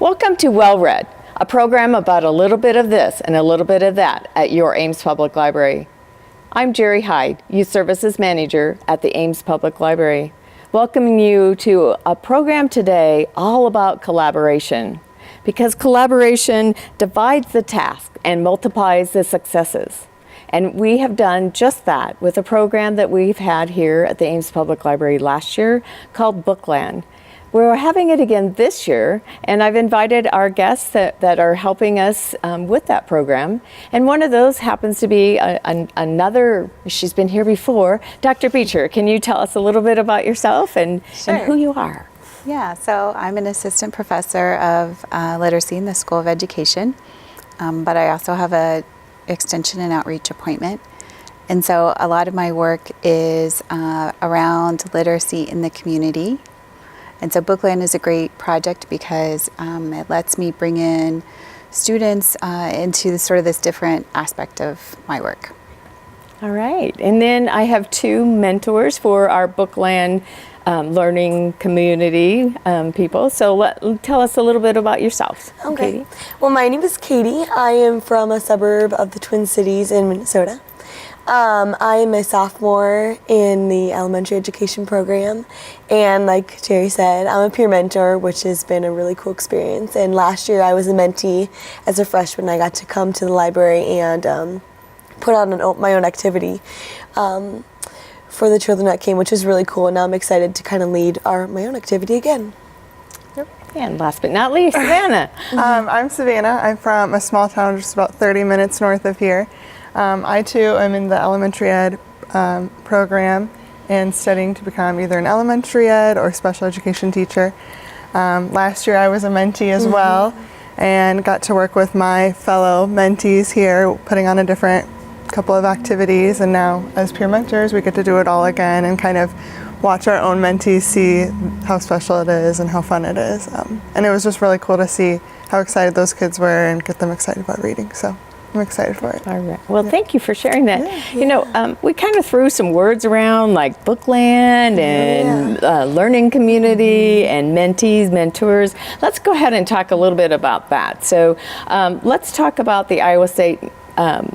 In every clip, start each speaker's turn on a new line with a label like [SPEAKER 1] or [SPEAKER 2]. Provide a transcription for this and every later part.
[SPEAKER 1] Welcome to Well Read, a program about a little bit of this and a little bit of that at your Ames Public Library. I'm Jerri Heid, Youth Services Manager at the Ames Public Library, welcoming you to a program today all about collaboration, because collaboration divides the task and multiplies the successes. And we have done just that with a program that we've had here at the Ames Public Library last year called Bookland. We're having it again this year, and I've invited our guests that are helping us with that program. And one of those happens to be another, she's been here before, Dr. Beecher. Can you tell us a little bit about yourself and who you are?
[SPEAKER 2] Yeah, so I'm an assistant professor of literacy in the School of Education, but I also have a extension and outreach appointment. And so a lot of my work is around literacy in the community. And so Bookland is a great project because it lets me bring in students into sort of this different aspect of my work.
[SPEAKER 1] All right. And then I have two mentors for our Bookland learning community people. So tell us a little bit about yourselves.
[SPEAKER 3] Okay.
[SPEAKER 1] Katie.
[SPEAKER 3] Well, my name is Katie. I am from a suburb of the Twin Cities in Minnesota. I am a sophomore in the elementary education program, and like Jerri said, I'm a peer mentor, which has been a really cool experience. And last year I was a mentee as a freshman. I got to come to the library and put on my own activity for the children that came, which was really cool. And now I'm excited to kind of lead my own activity again.
[SPEAKER 1] And last but not least, Savannah.
[SPEAKER 4] I'm Savannah. I'm from a small town just about 30 minutes north of here. I too am in the elementary ed program and studying to become either an elementary ed or special education teacher. Last year I was a mentee as well and got to work with my fellow mentees here, putting on a different couple of activities, and now as peer mentors we get to do it all again and kind of watch our own mentees see how special it is and how fun it is. And it was just really cool to see how excited those kids were and get them excited about reading. So I'm excited for it.
[SPEAKER 1] All right. Well, thank you for sharing that. Yeah. You know, we kind of threw some words around like Bookland and learning community and mentees, mentors. Let's go ahead and talk a little bit about that. So let's talk about the Iowa State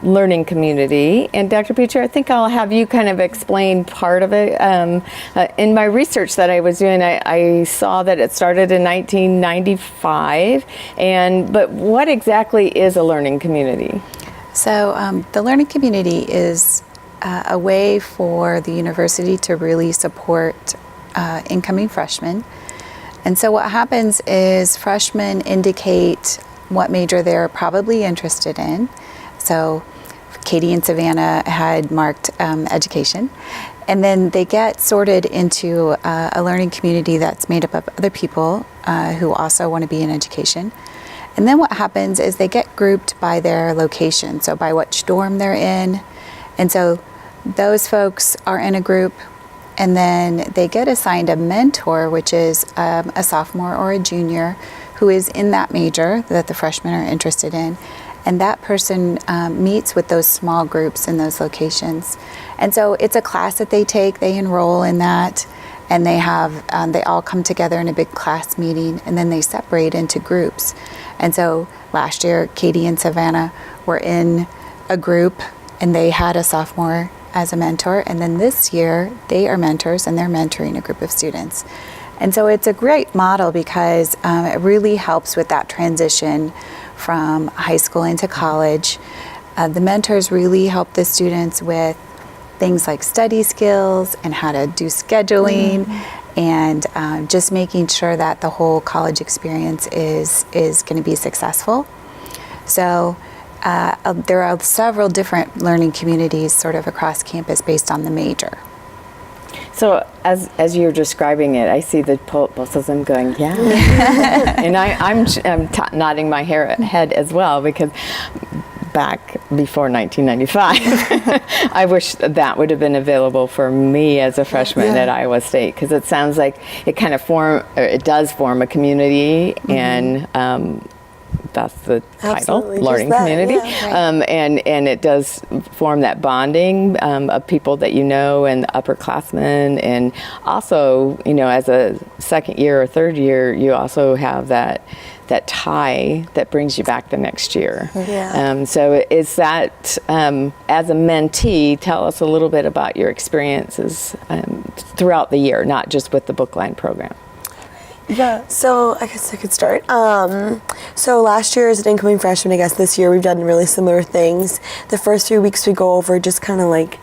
[SPEAKER 1] learning community. And Dr. Beecher, I think I'll have you kind of explain part of it. In my research that I was doing, I saw that it started in 1995. But what exactly is a learning community?
[SPEAKER 2] So the learning community is a way for the university to really support incoming freshmen. And so what happens is freshmen indicate what major they're probably interested in. So Katie and Savannah had marked education, and then they get sorted into a learning community that's made up of other people who also want to be in education. And then what happens is they get grouped by their location, so by which dorm they're in. And so those folks are in a group, and then they get assigned a mentor, which is a sophomore or a junior who is in that major that the freshmen are interested in. And that person meets with those small groups in those locations. And so it's a class that they take, they enroll in that, and they all come together in a big class meeting, and then they separate into groups. And so last year, Katie and Savannah were in a group, and they had a sophomore as a mentor, and then this year, they are mentors, and they're mentoring a group of students. And so it's a great model because it really helps with that transition from high school into college. The mentors really help the students with things like study skills and how to do scheduling and just making sure that the whole college experience is going to be successful. So there are several different learning communities sort of across campus based on the major.
[SPEAKER 1] So as you're describing it, I see both of them going, yeah. And I'm nodding my head as well, because back before 1995, I wish that would have been available for me as a freshman at Iowa State, because it sounds like it kind of does form a community, and that's the title,
[SPEAKER 3] Absolutely, just
[SPEAKER 1] learning
[SPEAKER 3] that,
[SPEAKER 1] community.
[SPEAKER 3] yeah.
[SPEAKER 1] And it does form that bonding of people that you know and the upperclassmen. And also, as a second year or third year, you also have that tie that brings you back the next year.
[SPEAKER 3] Yeah.
[SPEAKER 1] So is that, as a mentee, tell us a little bit about your experiences throughout the year, not just with the Bookland program.
[SPEAKER 4] Yeah.
[SPEAKER 3] So I guess I could start. So last year as an incoming freshman, I guess this year we've done really similar things. The first 3 weeks we go over just kind of like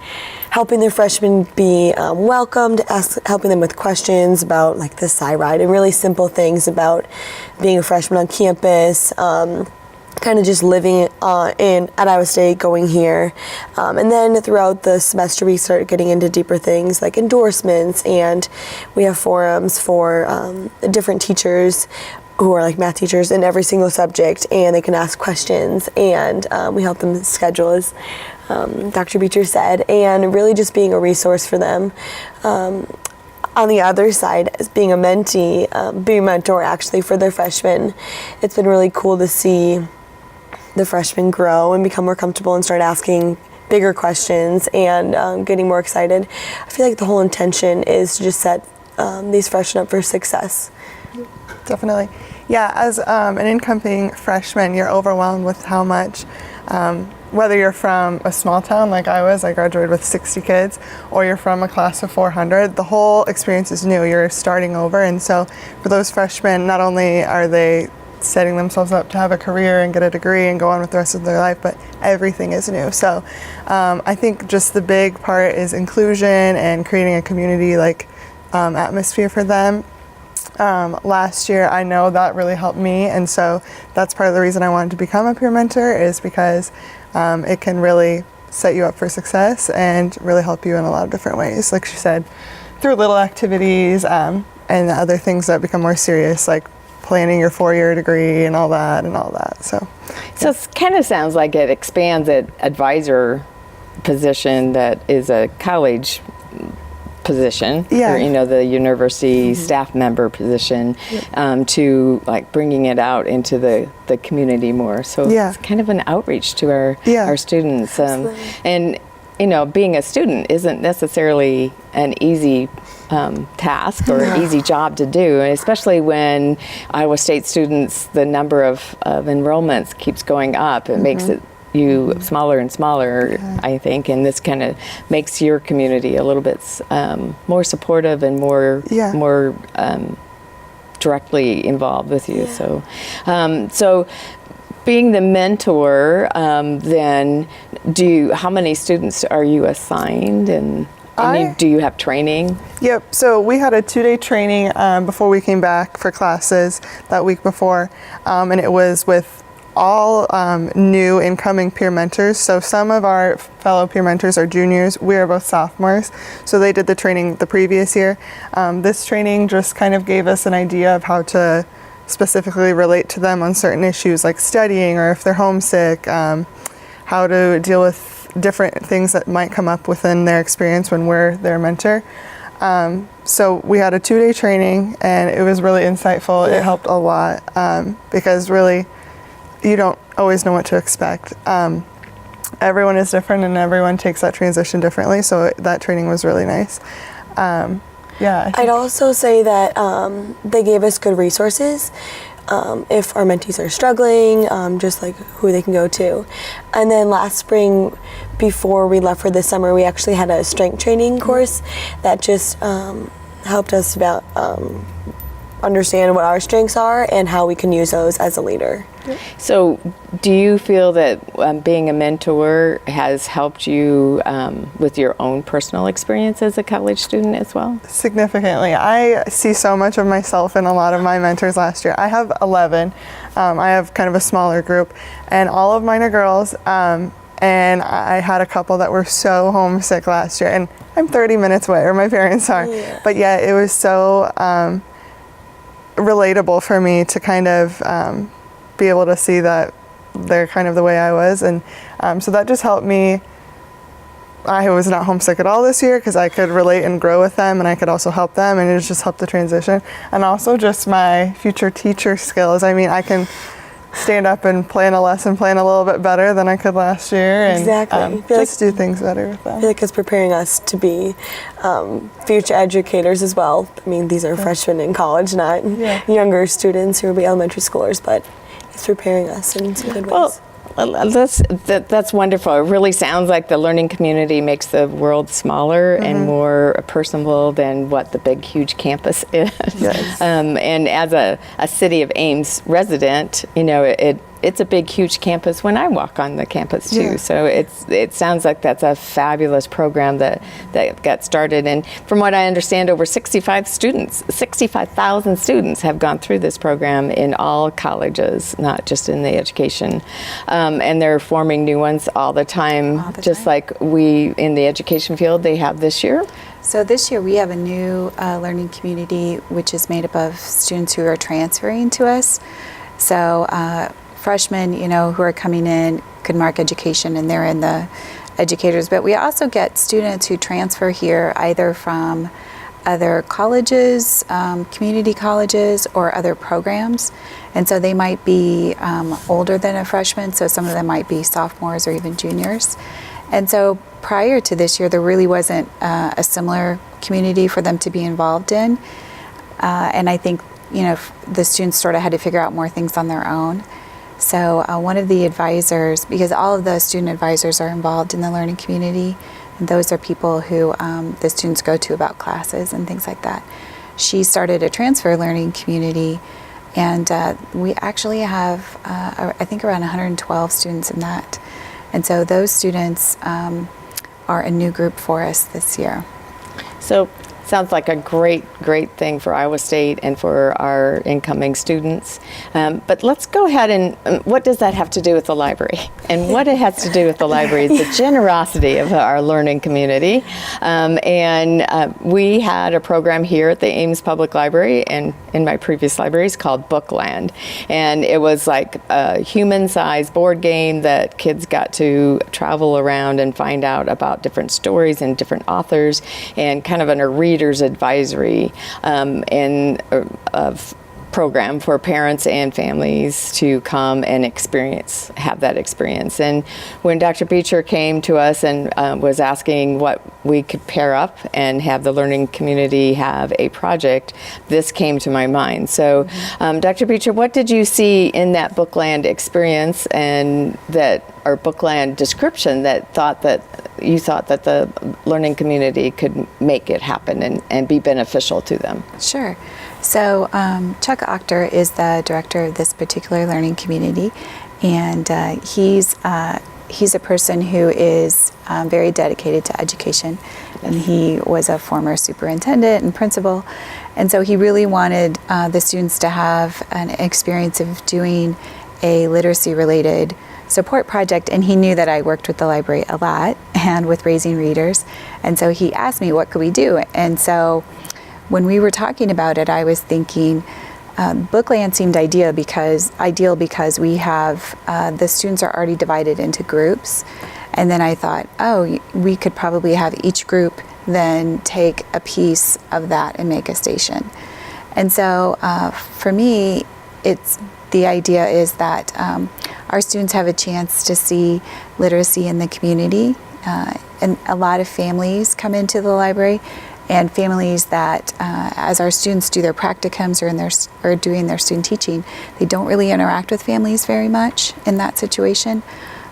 [SPEAKER 3] helping the freshmen be welcomed, helping them with questions about like the Sci Ride and really simple things about being a freshman on campus. Kind of just living at Iowa State, going here. And then throughout the semester, we start getting into deeper things like endorsements, and we have forums for different teachers who are like math teachers in every single subject, and they can ask questions, and we help them schedule, as Dr. Beecher said, and really just being a resource for them. On the other side, as being a mentee, being a mentor actually for their freshmen, it's been really cool to see the freshmen grow and become more comfortable and start asking bigger questions and getting more excited. I feel like the whole intention is to just set these freshmen up for success.
[SPEAKER 4] Definitely. Yeah, as an incoming freshman, you're overwhelmed with how much, whether you're from a small town like I graduated with 60 kids, or you're from a class of 400, the whole experience is new. You're starting over, and so for those freshmen, not only are they setting themselves up to have a career and get a degree and go on with the rest of their life, but everything is new. So I think just the big part is inclusion and creating a community atmosphere for them. Last year, I know that really helped me, and so that's part of the reason I wanted to become a peer mentor, is because it can really set you up for success and really help you in a lot of different ways. Like she said, through little activities and other things that become more serious, like planning your 4-year degree and all that. So
[SPEAKER 1] it kind of sounds like it expands that advisor position that is a college position,
[SPEAKER 4] Yeah.
[SPEAKER 1] or, the university staff member position, to like bringing it out into the community more. So it's kind of an outreach to our students. And being a student isn't necessarily an easy task or easy job to do, and especially when Iowa State students, the number of enrollments keeps going up, it makes it you smaller and smaller, I think, and this kind of makes your community a little bit more supportive and more directly involved with you. So being the mentor, then how many students are you assigned, and do you have training?
[SPEAKER 4] Yep, so we had a 2-day training before we came back for classes that week before, and it was with all new incoming peer mentors. So some of our fellow peer mentors are juniors. We are both sophomores, so they did the training the previous year. This training just kind of gave us an idea of how to specifically relate to them on certain issues like studying, or if they're homesick, how to deal with different things that might come up within their experience when we're their mentor. So we had a 2-day training, and it was really insightful. It helped a lot because really you don't always know what to expect. Everyone is different, and everyone takes that transition differently, so that training was really nice. I'd
[SPEAKER 3] also say that they gave us good resources if our mentees are struggling, just like who they can go to. And then last spring, before we left for the summer, we actually had a strength training course that just helped us about understand what our strengths are and how we can use those as a leader.
[SPEAKER 1] So do you feel that being a mentor has helped you with your own personal experience as a college student as well? Significantly.
[SPEAKER 4] I see so much of myself in a lot of my mentors last year. I have 11. I have kind of a smaller group, and all of mine are girls. And I had a couple that were so homesick last year, and I'm 30 minutes away, or my parents are.
[SPEAKER 3] Yeah.
[SPEAKER 4] But yeah, it was so relatable for me to kind of be able to see that they're kind of the way I was, and so that just helped me. I was not homesick at all this year because I could relate and grow with them, and I could also help them, and it just helped the transition. And also just my future teacher skills. I mean, I can stand up and plan a lesson plan a little bit better than I could last year. And,
[SPEAKER 3] Exactly. I feel
[SPEAKER 4] just do things better with
[SPEAKER 3] I
[SPEAKER 4] them.
[SPEAKER 3] feel like it's preparing us to be future educators as well. I mean, these are freshmen in college, not younger students who will be elementary schoolers, but it's preparing us in some good ways.
[SPEAKER 1] Well, that's wonderful. It really sounds like the learning community makes the world smaller and more personable than what the big, huge campus is.
[SPEAKER 4] Yes.
[SPEAKER 1] And as a City of Ames resident, it's a big, huge campus when I walk on the campus too.
[SPEAKER 4] Yeah.
[SPEAKER 1] So it sounds like that's a fabulous program that got started. And from what I understand, over 65,000 students have gone through this program in all colleges, not just in the education. And they're forming new ones all the time, just like we in the education field they have this year.
[SPEAKER 2] So this year we have a new learning community which is made up of students who are transferring to us. So freshmen, who are coming in, could mark education and they're in the educators. But we also get students who transfer here either from other colleges, community colleges, or other programs. And so they might be older than a freshman, so some of them might be sophomores or even juniors. And so prior to this year, there really wasn't a similar community for them to be involved in. And I think, the students sort of had to figure out more things on their own. So one of the advisors, because all of the student advisors are involved in the learning community, and those are people who the students go to about classes and things like that. She started a transfer learning community, and we actually have, I think, around 112 students in that. And so those students are a new group for us this year.
[SPEAKER 1] So sounds like a great thing for Iowa State and for our incoming students. But let's go ahead and what does that have to do with the library? And what it has to do with the library is the generosity of our learning community. We had a program here at the Ames Public Library and in my previous libraries called Bookland. And it was like a human-sized board game that kids got to travel around and find out about different stories and different authors and kind of a reader's advisory program for parents and families to come and have that experience. And when Dr. Beecher came to us and was asking what we could pair up and have the learning community have a project, this came to my mind. So Dr. Beecher, what did you see in that Bookland experience and or Bookland description that you thought that the learning community could make it happen and be beneficial to them?
[SPEAKER 2] Sure. So Chuck Octor is the director of this particular learning community, and he's a person who is very dedicated to education, and he was a former superintendent and principal, and so he really wanted the students to have an experience of doing a literacy-related support project, and he knew that I worked with the library a lot and with raising readers, and so he asked me what could we do. And so when we were talking about it, I was thinking Bookland seemed ideal because we have the students are already divided into groups, and then I thought, we could probably have each group then take a piece of that and make a station. And so for me, the idea is that our students have a chance to see literacy in the community, and a lot of families come into the library, and families that, as our students do their practicums or doing their student teaching, they don't really interact with families very much in that situation.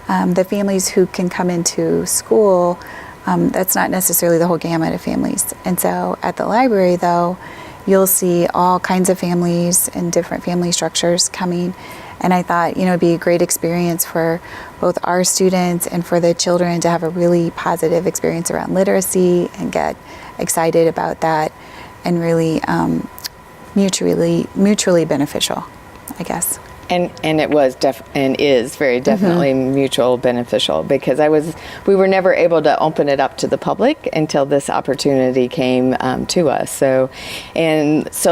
[SPEAKER 2] The families who can come into school, that's not necessarily the whole gamut of families. And so at the library, though, you'll see all kinds of families and different family structures coming. And I thought, it'd be a great experience for both our students and for the children to have a really positive experience around literacy and get excited about that and really mutually beneficial, I guess.
[SPEAKER 1] And it was and is very definitely mutual beneficial, because we were never able to open it up to the public until this opportunity came to us. So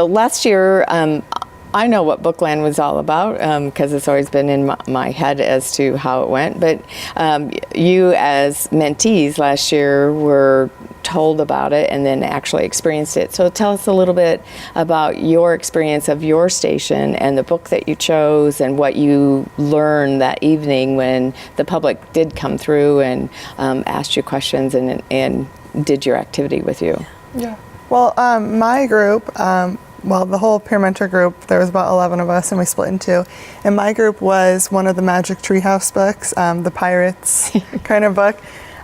[SPEAKER 1] last year, I know what Bookland was all about because it's always been in my head as to how it went. But you as mentees last year were told about it and then actually experienced it. So tell us a little bit about your experience of your station and the book that you chose and what you learned that evening when the public did come through and asked you questions and did your activity with you.
[SPEAKER 4] Yeah. Well, my group, the whole peer mentor group, there was about 11 of us and we split in two. And my group was one of the Magic Treehouse books, the Pirates kind of book.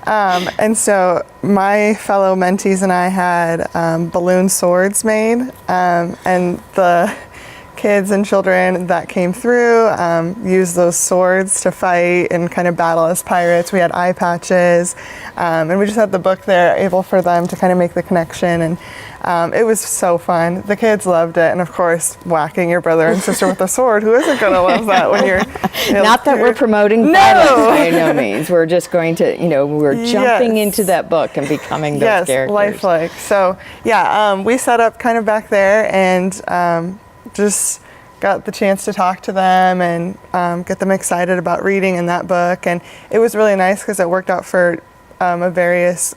[SPEAKER 4] And so my fellow mentees and I had balloon swords made, and the kids and children that came through used those swords to fight and kind of battle as pirates. We had eye patches, and we just had the book there, able for them to kind of make the connection. And it was so fun. The kids loved it, and of course, whacking your brother and sister with a sword. Who isn't going to love that when you're?
[SPEAKER 1] Not that we're promoting violence by no means. We're just going to, we're jumping into that book and becoming those characters.
[SPEAKER 4] Lifelike. So yeah, we set up kind of back there and just got the chance to talk to them and get them excited about reading in that book. And it was really nice because it worked out for a various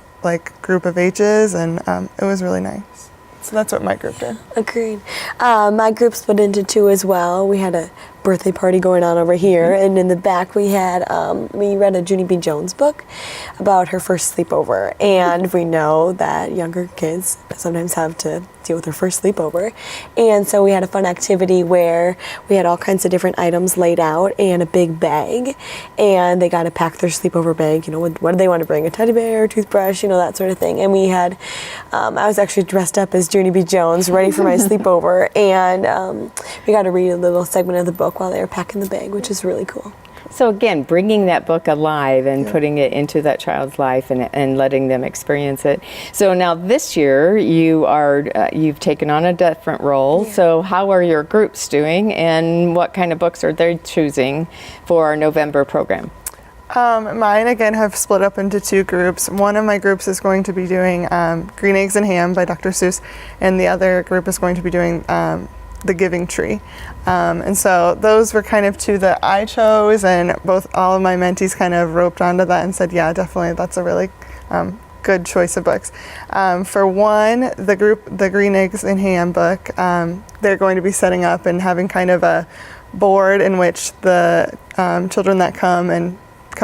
[SPEAKER 4] group of ages, and it was really nice. So that's what my group did.
[SPEAKER 3] Agreed. My group split into two as well. We had a birthday party going on over here, and in the back we had we read a Junie B. Jones book about her first sleepover, and we know that younger kids sometimes have to deal with their first sleepover, and so we had a fun activity where we had all kinds of different items laid out and a big bag, and they got to pack their sleepover bag, with what do they want to bring, a teddy bear, toothbrush, that sort of thing. And we had I was actually dressed up as Junie B. Jones, ready for my sleepover, and we got to read a little segment of the book while they were packing the bag, which is really cool.
[SPEAKER 1] So again, bringing that book alive and putting it into that child's life and letting them experience it. So now this year you've taken on a different role. Yeah. So how are your groups doing, and what kind of books are they choosing for our November program?
[SPEAKER 4] Mine again have split up into two groups. One of my groups is going to be doing Green Eggs and Ham by Dr. Seuss, and the other group is going to be doing The Giving Tree. And so those were kind of two that I chose, and all of my mentees kind of roped onto that and said, yeah, definitely, that's a really good choice of books. For one, the Green Eggs and Ham book, they're going to be setting up and having kind of a board in which the children that come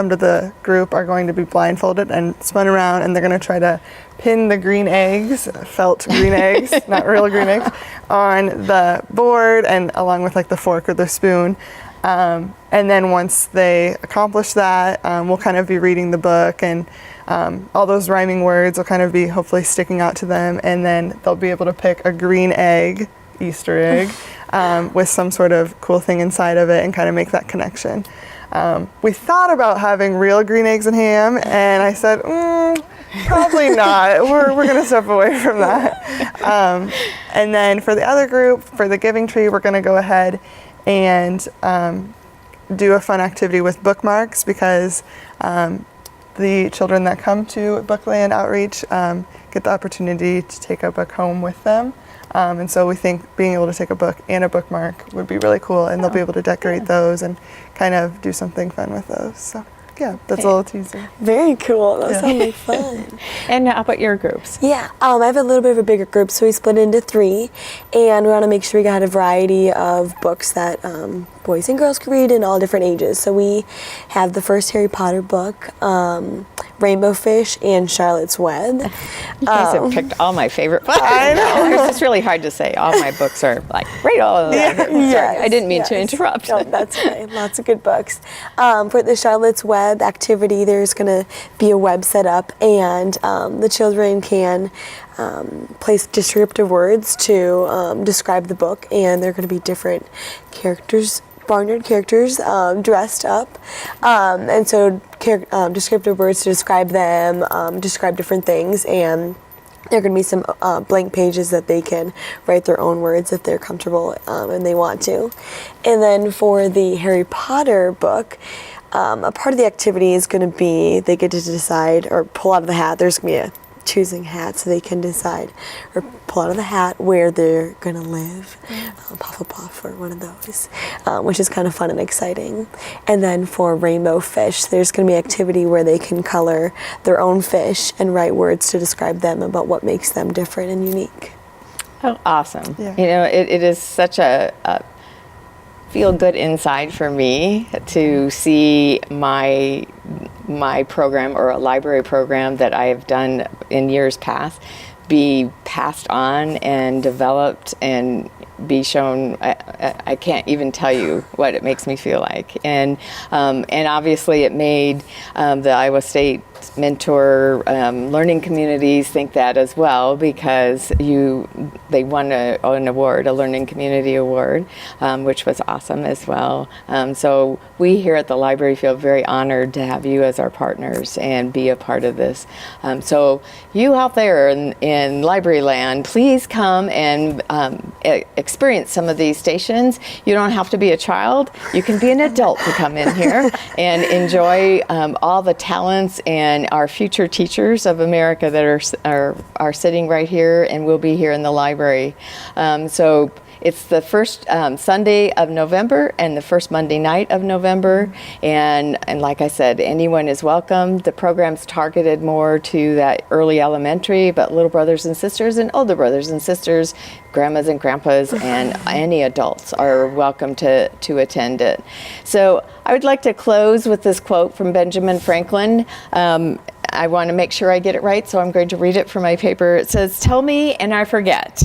[SPEAKER 4] to the group are going to be blindfolded and spun around, and they're going to try to pin the green eggs, felt green eggs, not real green eggs, on the board, and along with the fork or the spoon. And then once they accomplish that, we'll kind of be reading the book, and all those rhyming words will kind of be hopefully sticking out to them, and then they'll be able to pick a green egg, Easter egg, with some sort of cool thing inside of it and kind of make that connection. We thought about having real green eggs and ham, and I said, probably not. We're going to step away from that. And then for the other group, for the Giving Tree, we're going to go ahead and do a fun activity with bookmarks, because the children that come to Bookland Outreach get the opportunity to take a book home with them. And so we think being able to take a book and a bookmark would be really cool, and they'll be able to decorate those and kind of do something fun with those. So yeah, that's a little teaser.
[SPEAKER 3] Very cool. That sounds like fun.
[SPEAKER 1] And how about your groups?
[SPEAKER 3] Yeah, I have a little bit of a bigger group, so we split into three, and we want to make sure we got a variety of books that boys and girls can read in all different ages. So we have the first Harry Potter book, Rainbow Fish, and Charlotte's Web.
[SPEAKER 1] You guys have picked all my favorite books.
[SPEAKER 4] I know.
[SPEAKER 1] It's really hard to say. All my books are right all of them. Sorry, I didn't mean to interrupt.
[SPEAKER 3] No, that's okay. Lots of good books. For the Charlotte's Web activity, there's going to be a web set up, and the children can place descriptive words to describe the book, and they're going to be different characters, barnyard characters, dressed up, and so descriptive words to describe them, describe different things, and there are going to be some blank pages that they can write their own words if they're comfortable and they want to. And then for the Harry Potter book, a part of the activity is going to be they get to decide or pull out of the hat. There's going to be choosing hats so they can decide or pull out of the hat where they're going to live. Puff or one of those, which is kind of fun and exciting. And then for rainbow fish, there's going to be an activity where they can color their own fish and write words to describe them about what makes them different and unique.
[SPEAKER 1] Oh, awesome.
[SPEAKER 4] Yeah.
[SPEAKER 1] You know, it is such a feel good inside for me to see my program, or a library program that I have done in years past, be passed on and developed and be shown. I can't even tell you what it makes me feel like. And obviously it made the Iowa State mentor learning communities think that as well, because they won an award, a learning community award, which was awesome as well. So we here at the library feel very honored to have you as our partners and be a part of this. So you out there in library land, please come and experience some of these stations. You don't have to be a child. You can be an adult to come in here and enjoy all the talents and our future teachers of America that are sitting right here and will be here in the library. So it's the first Sunday of November and the first Monday night of November. And like I said, anyone is welcome. The program's targeted more to that early elementary, but little brothers and sisters and older brothers and sisters, grandmas and grandpas, and any adults are welcome to attend it. So I would like to close with this quote from Benjamin Franklin. I want to make sure I get it right, so I'm going to read it from my paper. It says, "Tell me and I forget.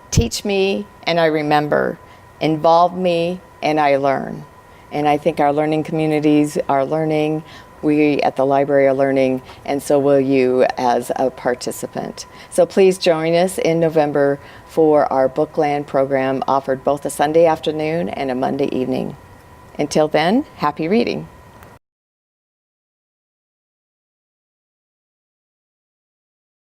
[SPEAKER 1] Teach me and I remember. Involve me and I learn." And I think our learning communities are learning. We at the library are learning, and so will you as a participant. So please join us in November for our Bookland program, offered both a Sunday afternoon and a Monday evening. Until then, happy reading.